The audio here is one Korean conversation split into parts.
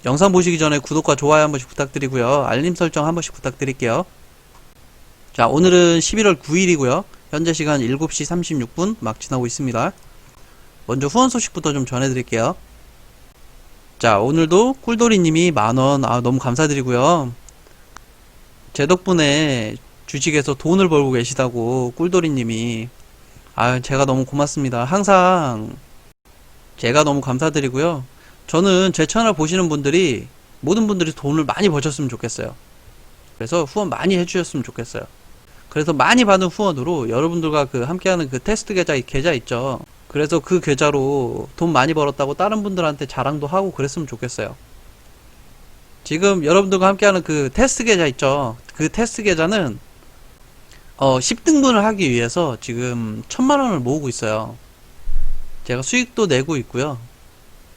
영상 보시기 전에 구독과 좋아요 한 번씩 부탁드리고요. 알림 설정 한 번씩 부탁드릴게요. 자, 오늘은 11월 9일이고요. 현재 시간 7시 36분 막 지나고 있습니다. 먼저 후원 소식부터 좀 전해드릴게요. 자, 오늘도 꿀돌이님이 만원, 너무 감사드리고요. 제 덕분에 주식에서 돈을 벌고 계시다고 꿀돌이님이, 제가 너무 고맙습니다. 항상 제가 너무 감사드리고요. 저는 제 채널 보시는 분들이, 모든 분들이 돈을 많이 버셨으면 좋겠어요. 그래서 후원 많이 해주셨으면 좋겠어요. 그래서 많이 받은 후원으로 여러분들과 함께하는 테스트 계좌 있죠. 그래서 그 계좌로 돈 많이 벌었다고 다른 분들한테 자랑도 하고 그랬으면 좋겠어요. 지금 여러분들과 함께하는 테스트 계좌 있죠. 그 테스트 계좌는 10등분을 하기 위해서 지금 1000만원을 모으고 있어요. 제가 수익도 내고 있고요.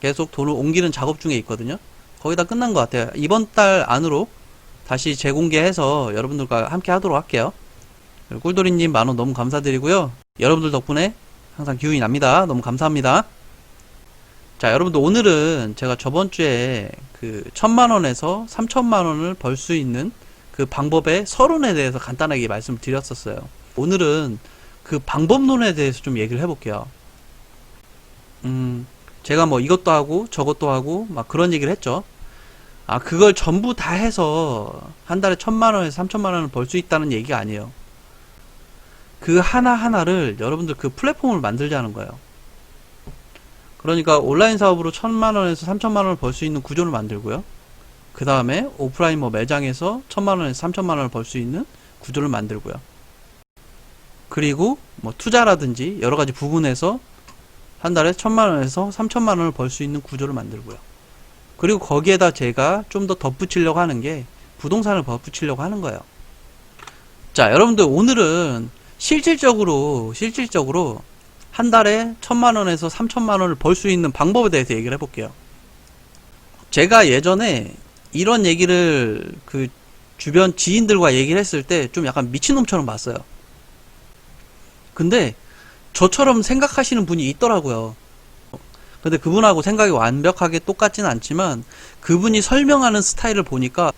계속 돈을 옮기는 작업 중에 있거든요. 거의 다 끝난 것 같아요. 이번 달 안으로 다시 재공개해서 여러분들과 함께 하도록 할게요. 꿀돌이님 만원 너무 감사드리고요. 여러분들 덕분에 항상 기운이 납니다. 너무 감사합니다. 자, 여러분들 오늘은 제가 저번주에 1000만원에서 3000만원을 벌 수 있는 그 방법의 서론에 대해서 간단하게 말씀을 드렸었어요. 오늘은 그 방법론에 대해서 좀 얘기를 해볼게요. 제가 뭐 이것도 하고 저것도 하고 막 그런 얘기를 했죠. 그걸 전부 다 해서 한 달에 1000만원에서 3000만원을 벌 수 있다는 얘기가 아니에요. 그 하나하나를 여러분들 플랫폼을 만들자는 거예요. 그러니까 온라인 사업으로 1000만원에서 3000만원을 벌 수 있는 구조를 만들고요. 그 다음에 오프라인 매장에서 1000만원에서 3000만원을 벌 수 있는 구조를 만들고요. 그리고 투자라든지 여러가지 부분에서 한 달에 1000만원에서 3000만원을 벌 수 있는 구조를 만들고요. 그리고 거기에다 제가 좀 더 덧붙이려고 하는 게 부동산을 덧붙이려고 하는 거예요. 자, 여러분들 오늘은 실질적으로 한 달에 1000만원에서 3000만원을 벌 수 있는 방법에 대해서 얘기를 해볼게요. 제가 예전에 이런 얘기를 주변 지인들과 얘기를 했을 때 좀 약간 미친놈처럼 봤어요. 근데 저처럼 생각하시는 분이 있더라고요. 근데 그분하고 생각이 완벽하게 똑같지는 않지만 그분이 설명하는 스타일을 보니까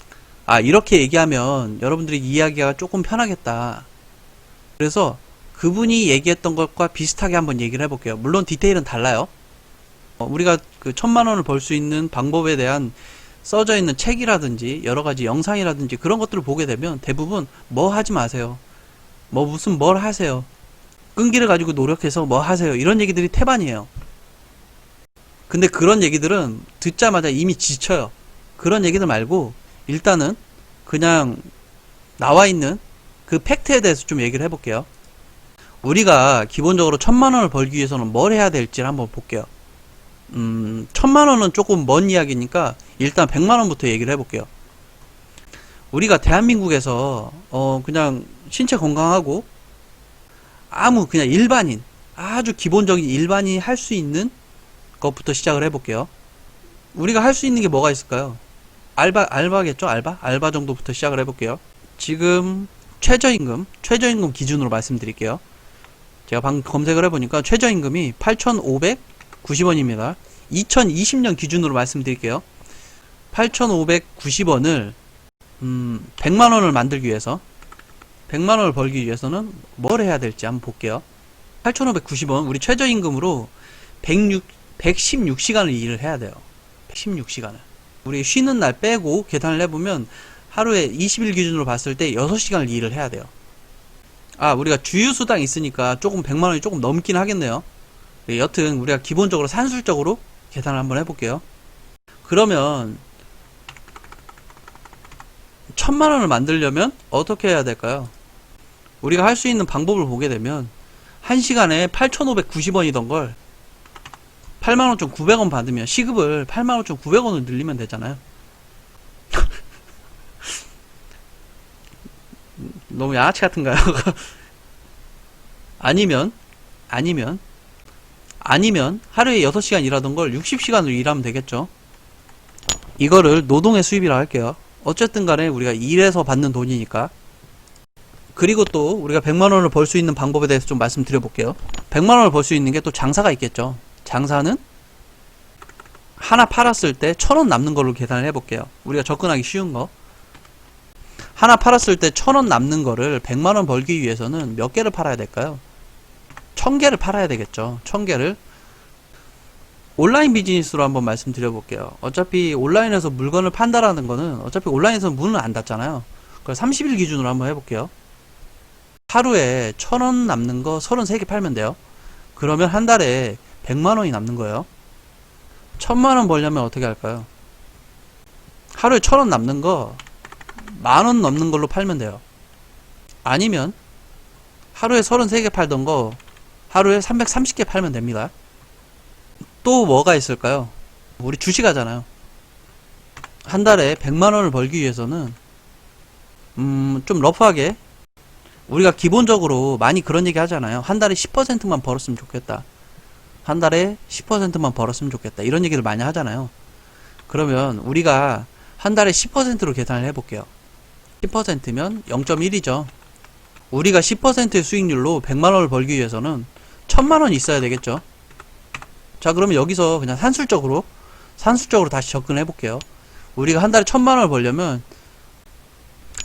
이렇게 얘기하면 여러분들이 이해하기가 조금 편하겠다. 그래서 그분이 얘기했던 것과 비슷하게 한번 얘기를 해볼게요. 물론 디테일은 달라요. 우리가 1000만원을 벌 수 있는 방법에 대한 써져 있는 책이라든지 여러가지 영상이라든지 그런 것들을 보게 되면 대부분 뭐 하지 마세요. 뭘 하세요. 끈기를 가지고 노력해서 뭐 하세요. 이런 얘기들이 태반이에요. 근데 그런 얘기들은 듣자마자 이미 지쳐요. 그런 얘기들 말고 일단은 그냥 나와 있는 팩트에 대해서 좀 얘기를 해볼게요. 우리가 기본적으로 1000만원을 벌기 위해서는 뭘 해야 될지 한번 볼게요. 1000만원은 조금 먼 이야기니까 일단 100만원부터 얘기를 해볼게요. 우리가 대한민국에서 그냥 신체 건강하고 그냥 일반인, 아주 기본적인 일반인이 할 수 있는 것부터 시작을 해볼게요. 우리가 할 수 있는 게 뭐가 있을까요? 알바겠죠? 알바 정도부터 시작을 해볼게요. 지금 최저임금 기준으로 말씀드릴게요. 제가 방금 검색을 해보니까 최저임금이 8,590원입니다. 2020년 기준으로 말씀드릴게요. 8,590원을 100만원을 만들기 위해서 100만원을 벌기 위해서는 뭘 해야 될지 한번 볼게요. 8,590원 우리 최저임금으로 116시간을 일을 해야 돼요. 116시간을 우리 쉬는 날 빼고 계산을 해보면 하루에 20일 기준으로 봤을 때 6시간을 일을 해야 돼요. 우리가 주휴수당 있으니까 조금 100만원이 조금 넘긴 하겠네요. 여튼 우리가 기본적으로 산술적으로 계산을 한번 해볼게요. 그러면 1000만원을 만들려면 어떻게 해야 될까요? 우리가 할 수 있는 방법을 보게 되면 1시간에 8,590원이던 걸 85,900원 받으면 시급을 85,900원을 늘리면 되잖아요. 너무 양아치 같은가요? 아니면 하루에 6시간 일하던 걸 60시간으로 일하면 되겠죠. 이거를 노동의 수입이라 할게요. 어쨌든 간에 우리가 일해서 받는 돈이니까. 그리고 또 우리가 100만원을 벌 수 있는 방법에 대해서 좀 말씀드려 볼게요. 100만원을 벌 수 있는 게 또 장사가 있겠죠. 장사는 하나 팔았을 때 1000원 남는 걸로 계산을 해볼게요. 우리가 접근하기 쉬운 거. 하나 팔았을 때 1000원 남는 거를 100만원 벌기 위해서는 몇 개를 팔아야 될까요? 1000개를 팔아야 되겠죠. 1000개를. 온라인 비즈니스로 한번 말씀드려 볼게요. 어차피 온라인에서 물건을 판다라는 거는 어차피 온라인에서 문은 안 닫잖아요. 그래서 30일 기준으로 한번 해볼게요. 하루에 1000원 남는 거 33개 팔면 돼요. 그러면 한 달에 100만원이 남는 거예요. 1000만원 벌려면 어떻게 할까요? 하루에 1000원 남는 거 10,000원 넘는 걸로 팔면 돼요. 아니면 하루에 33개 팔던 거 하루에 330개 팔면 됩니다. 또 뭐가 있을까요? 우리 주식 하잖아요. 한 달에 100만원을 벌기 위해서는 좀 러프하게, 우리가 기본적으로 많이 그런 얘기 하잖아요. 한 달에 10%만 벌었으면 좋겠다. 한 달에 10%만 벌었으면 좋겠다. 이런 얘기를 많이 하잖아요. 그러면 우리가 한 달에 10%로 계산을 해볼게요. 10%면 0.1이죠. 우리가 10%의 수익률로 100만원을 벌기 위해서는 1000만원이 있어야 되겠죠. 자, 그러면 여기서 그냥 산술적으로 다시 접근해 볼게요. 우리가 한 달에 1000만원을 벌려면,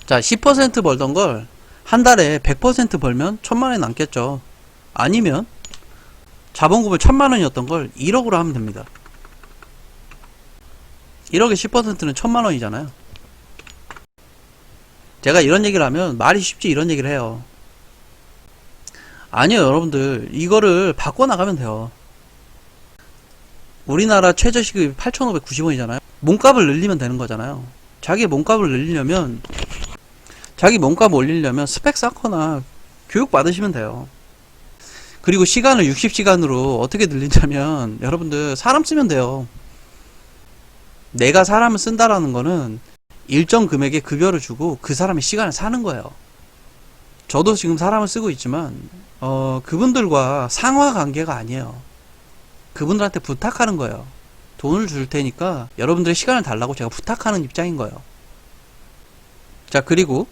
자, 10% 벌던 걸 한 달에 100% 벌면 1000만원이 남겠죠. 아니면 자본금을 1000만원이었던 걸 1억으로 하면 됩니다. 1억의 10%는 1000만원이잖아요. 제가 이런 얘기를 하면 말이 쉽지 이런 얘기를 해요. 아니요, 여러분들. 이거를 바꿔나가면 돼요. 우리나라 최저시급이 8,590원이잖아요. 몸값을 늘리면 되는 거잖아요. 자기 몸값을 늘리려면, 자기 몸값 올리려면 스펙 쌓거나 교육 받으시면 돼요. 그리고 시간을 60시간으로 어떻게 늘리냐면, 여러분들 사람 쓰면 돼요. 내가 사람을 쓴다라는 거는 일정 금액의 급여를 주고 그 사람의 시간을 사는 거예요. 저도 지금 사람을 쓰고 있지만 그분들과 상하 관계가 아니에요. 그분들한테 부탁하는 거예요. 돈을 줄 테니까 여러분들의 시간을 달라고 제가 부탁하는 입장인 거예요. 자, 그리고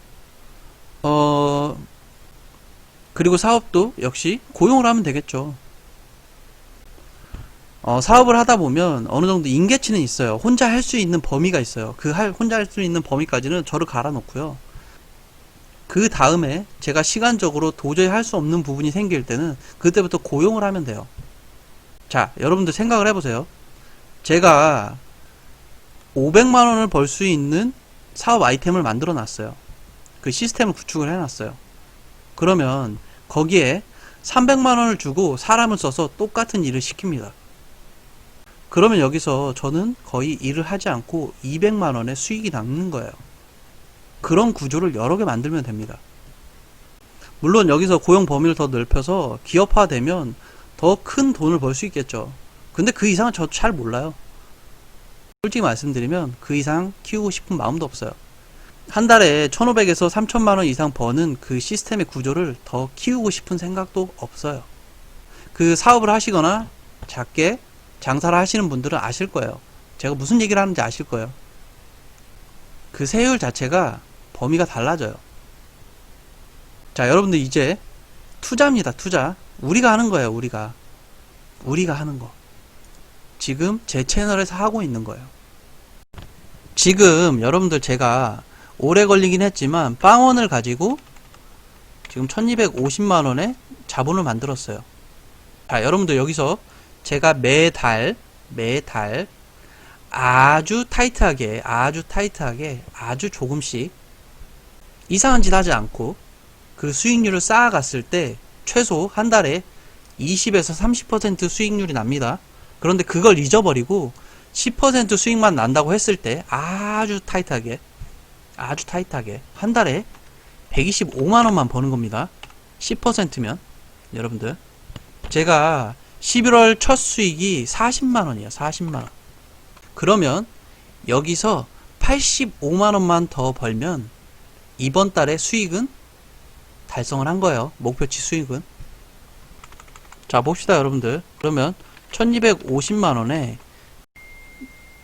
사업도 역시 고용을 하면 되겠죠. 사업을 하다 보면 어느 정도 임계치는 있어요. 혼자 할 수 있는 범위가 있어요. 혼자 할 수 있는 범위까지는 저를 갈아 놓고요. 그 다음에 제가 시간적으로 도저히 할 수 없는 부분이 생길 때는 그때부터 고용을 하면 돼요. 자, 여러분들 생각을 해보세요. 제가 500만원을 벌 수 있는 사업 아이템을 만들어 놨어요. 그 시스템을 구축을 해놨어요. 그러면 거기에 300만원을 주고 사람을 써서 똑같은 일을 시킵니다. 그러면 여기서 저는 거의 일을 하지 않고 200만원의 수익이 남는 거예요. 그런 구조를 여러 개 만들면 됩니다. 물론 여기서 고용 범위를 더 넓혀서 기업화되면 더 큰 돈을 벌 수 있겠죠. 근데 그 이상은 저도 잘 몰라요. 솔직히 말씀드리면 그 이상 키우고 싶은 마음도 없어요. 한 달에 1,500에서 3,000만원 이상 버는 그 시스템의 구조를 더 키우고 싶은 생각도 없어요. 그 사업을 하시거나 작게 장사를 하시는 분들은 아실 거예요. 제가 무슨 얘기를 하는지 아실 거예요. 그 세율 자체가 범위가 달라져요. 자, 여러분들 이제 투자입니다. 투자. 우리가 하는 거예요. 우리가 하는 거. 지금 제 채널에서 하고 있는 거예요. 지금 여러분들 제가 오래 걸리긴 했지만 빵원을 가지고 지금 1250만원의 자본을 만들었어요. 자, 여러분들 여기서 제가 매달 아주 타이트하게 아주 조금씩 이상한 짓 하지 않고 그 수익률을 쌓아갔을 때 최소 한 달에 20에서 30% 수익률이 납니다. 그런데 그걸 잊어버리고 10% 수익만 난다고 했을 때 아주 타이트하게 한 달에 125만원만 버는 겁니다. 10%면 여러분들, 제가 11월 첫 수익이 40만원이에요. 40만원. 그러면 여기서 85만원만 더 벌면 이번 달에 수익은 달성을 한 거예요. 목표치 수익은. 자, 봅시다 여러분들. 그러면 1250만원에,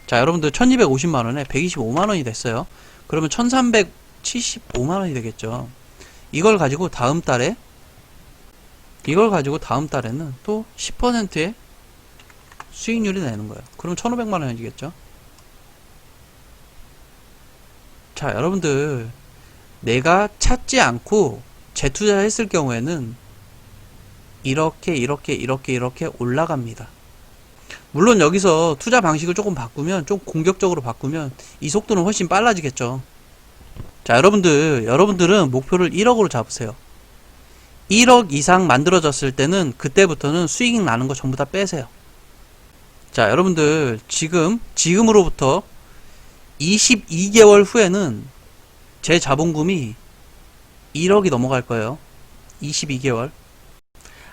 자, 여러분들 1250만원에 125만원이 됐어요. 그러면 1375만원이 되겠죠. 이걸 가지고 다음 달에는 또 10%의 수익률이 내는 거예요. 그럼 1,500만원이겠죠. 자, 여러분들, 내가 찾지 않고 재투자했을 경우에는 이렇게 올라갑니다. 물론 여기서 투자 방식을 조금 바꾸면, 좀 공격적으로 바꾸면 이 속도는 훨씬 빨라지겠죠. 자, 여러분들은 목표를 1억으로 잡으세요. 1억 이상 만들어졌을 때는 그때부터는 수익 나는 거 전부 다 빼세요. 자, 여러분들 지금으로부터 22개월 후에는 제 자본금이 1억이 넘어갈 거예요. 22개월.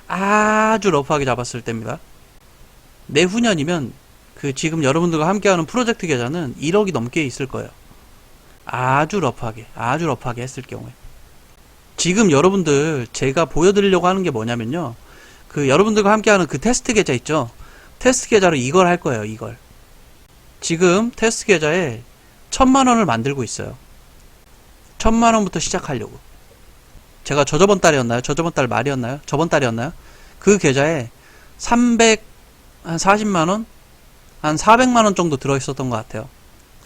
아주 러프하게 잡았을 때입니다. 내후년이면 지금 여러분들과 함께하는 프로젝트 계좌는 1억이 넘게 있을 거예요. 아주 러프하게 했을 경우에. 지금 여러분들 제가 보여드리려고 하는 게 뭐냐면요. 여러분들과 함께하는 테스트 계좌 있죠. 테스트 계좌로 이걸 할 거예요. 이걸. 지금 테스트 계좌에 1,000만원을 만들고 있어요. 1,000만원부터 시작하려고. 제가 저번 달이었나요? 저번 달 말이었나요? 저번 달이었나요? 그 계좌에 340만원? 한 400만원 정도 들어있었던 것 같아요.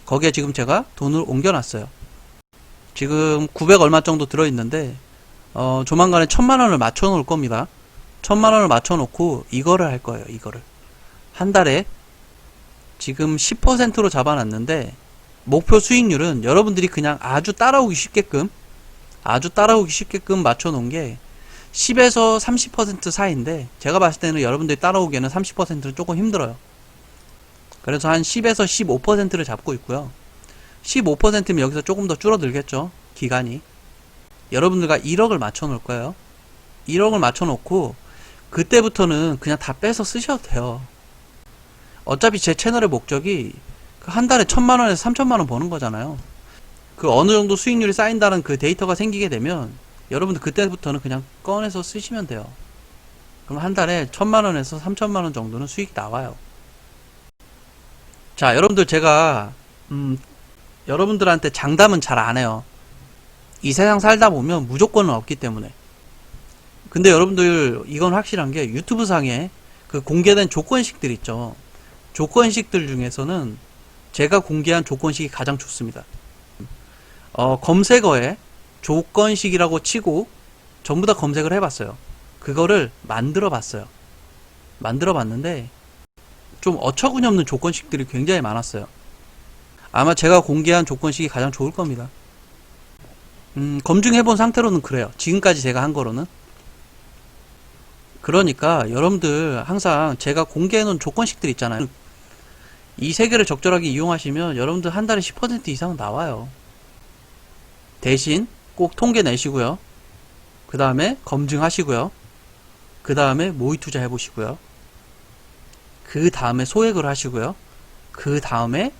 거기에 지금 제가 돈을 옮겨놨어요. 지금 900 얼마 정도 들어있는데 조만간에 1,000만원을 맞춰놓을 겁니다. 1,000만원을 맞춰놓고 이거를 할 거예요. 이거를 한 달에 지금 10%로 잡아놨는데 목표 수익률은 여러분들이 그냥 아주 따라오기 쉽게끔 맞춰놓은 게 10에서 30% 사이인데, 제가 봤을 때는 여러분들이 따라오기에는 30%는 조금 힘들어요. 그래서 한 10에서 15%를 잡고 있고요. 15%면 여기서 조금 더 줄어들겠죠, 기간이. 여러분들과 1억을 맞춰 놓을 거예요. 1억을 맞춰 놓고 그때부터는 그냥 다 빼서 쓰셔도 돼요. 어차피 제 채널의 목적이 한 달에 1,000만원에서 3,000만원 버는 거잖아요. 어느 정도 수익률이 쌓인다는 데이터가 생기게 되면 여러분들 그때부터는 그냥 꺼내서 쓰시면 돼요. 그럼 한 달에 1,000만원에서 3,000만원 정도는 수익이 나와요. 자, 여러분들 제가 여러분들한테 장담은 잘 안 해요. 이 세상 살다 보면 무조건은 없기 때문에. 근데 여러분들 이건 확실한 게 유튜브 상에 공개된 조건식들 있죠. 조건식들 중에서는 제가 공개한 조건식이 가장 좋습니다. 검색어에 조건식이라고 치고 전부 다 검색을 해봤어요. 그거를 만들어 봤어요. 만들어 봤는데 좀 어처구니 없는 조건식들이 굉장히 많았어요. 아마 제가 공개한 조건식이 가장 좋을 겁니다. 검증해본 상태로는 그래요. 지금까지 제가 한 거로는. 그러니까 여러분들 항상 제가 공개해놓은 조건식들 있잖아요. 이 세 개를 적절하게 이용하시면 여러분들 한 달에 10% 이상은 나와요. 대신 꼭 통계 내시고요. 그 다음에 검증하시고요. 그 다음에 모의 투자 해보시고요. 그 다음에 소액을 하시고요. 그 다음에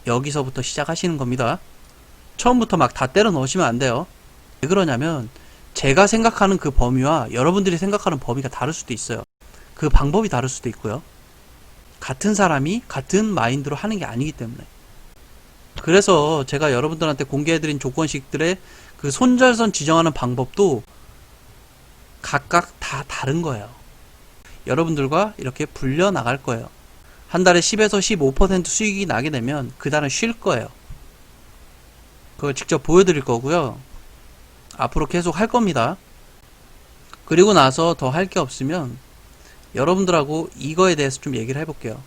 여기서부터 시작하시는 겁니다. 처음부터 막 다 때려 넣으시면 안 돼요. 왜 그러냐면 제가 생각하는 그 범위와 여러분들이 생각하는 범위가 다를 수도 있어요. 그 방법이 다를 수도 있고요. 같은 사람이 같은 마인드로 하는 게 아니기 때문에. 그래서 제가 여러분들한테 공개해드린 조건식들의 손절선 지정하는 방법도 각각 다 다른 거예요. 여러분들과 이렇게 불려 나갈 거예요. 한 달에 10에서 15% 수익이 나게 되면 그 달은 쉴 거예요. 그걸 직접 보여드릴 거고요. 앞으로 계속 할 겁니다. 그리고 나서 더 할 게 없으면 여러분들하고 이거에 대해서 좀 얘기를 해볼게요.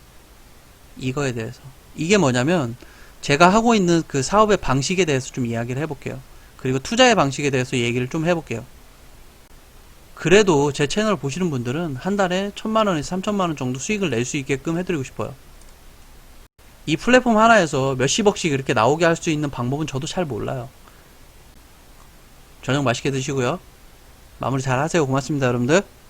이거에 대해서. 이게 뭐냐면 제가 하고 있는 사업의 방식에 대해서 좀 이야기를 해볼게요. 그리고 투자의 방식에 대해서 얘기를 좀 해볼게요. 그래도 제 채널 보시는 분들은 한 달에 1,000만원에서 3,000만원 정도 수익을 낼 수 있게끔 해드리고 싶어요. 이 플랫폼 하나에서 몇십억씩 이렇게 나오게 할 수 있는 방법은 저도 잘 몰라요. 저녁 맛있게 드시고요. 마무리 잘 하세요. 고맙습니다, 여러분들.